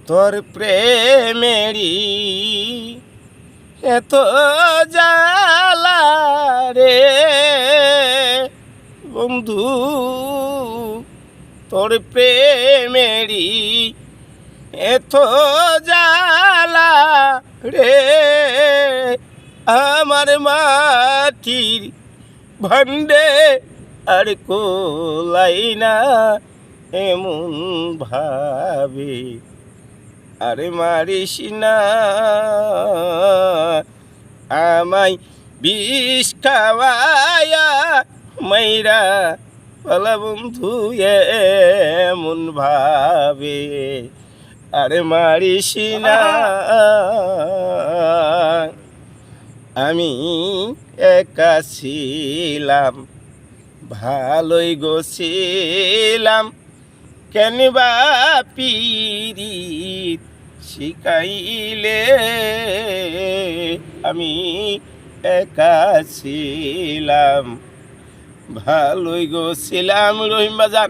তোর প্রেমেরি এত জ্বালা রে বন্ধু, তোর প্রেমেরি এত জ্বালা রে আমার মাটির ভান্ডে আর কোলাই না এমন ভাবে। আরে মারিস না আমায় বিষ খাওয়ায়া মাইরা পালা বন্ধু এমন ভাবে। আরে মারিস না আমি একা ছিলাম, ভালোই গোছিলাম, কেন বা পীড়িত শিখাইলে। আমি একা ছিলাম, ভালোই গোছিলাম রহিম বাজান,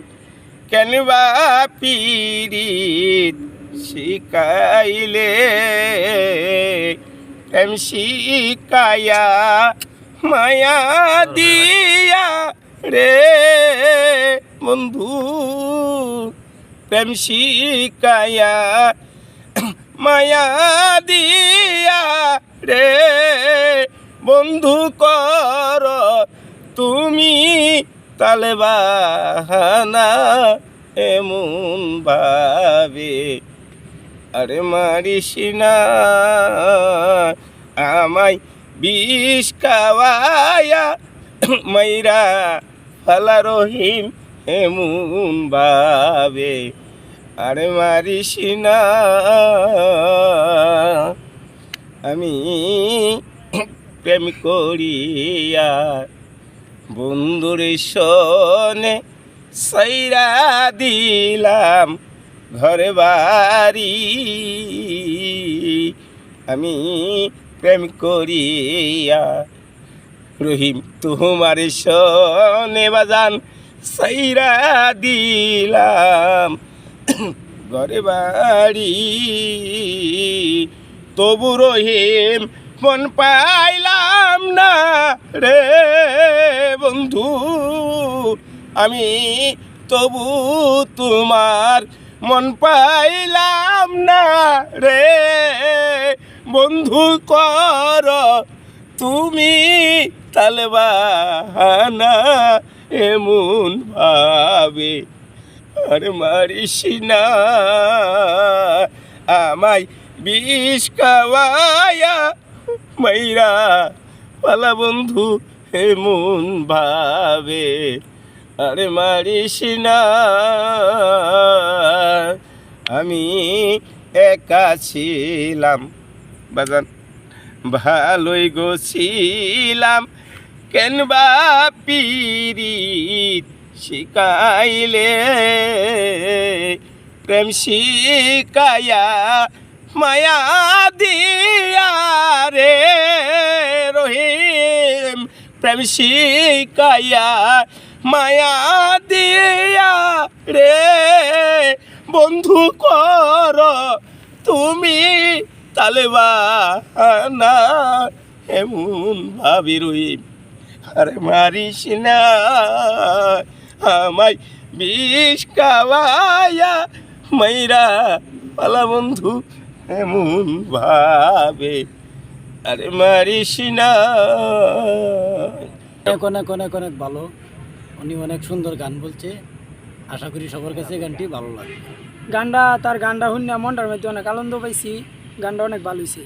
কেন বা পীড়িত শিখাইলে। প্রেম শিখায়া মায়া দিয়া রে বন্ধু, প্রেম শিখায়া মায়া দিয়া রে বন্ধু কর তুমি তালে বাহানা এমন ভাবে। আরে মারিস না আমায় বিষ খাওয়ায়া মাইরা ফালা রহিম এমন ভাবে। আরে মারিস না আমি প্রেম করিয়া বন্ধুর সনে সাইরা দিলাম ঘরে বাড়ি। আমি প্রেম করিয়া রহিম তোমার সনে বাজান সাইরা দিলাম ঘরে বাড়ি। তবু রহিম মন পাইলাম না রে বন্ধু, আমি তবু তোমার মন পাইলাম না রে বন্ধু কর তুমি তালে বাহানা এমন ভাবে। আরে মারিস না আমায় বিষ খাওয়ায়া মাইরা পালা বন্ধু এমন ভাবে। আরে মারিস না আমি একা ছিলাম বাজান, ভালোই গোছিলাম, কেন বা পীড়িত শিখাইলে। প্রেম শিখায়া মায়া দিয়া রে রহিম, প্রেম শিখায়া মায়া দিয়া রে বন্ধু কর তুমি তালে বাহানা এমন ভাবি রহিম। আরে মারিস না আমায় বিষ খাওয়ায়া মাইরা পালা বন্ধু এমন ভাবে। আরে মারিস না। অনেক অনেক অনেক ভালো, উনি অনেক সুন্দর গান বলছে। আশা করি সবার কাছে গানটি ভালো লাগবে। তার গানটা শুনে মনটার মধ্যে অনেক আনন্দ পাইছি। গানটা অনেক ভালো হয়েছে।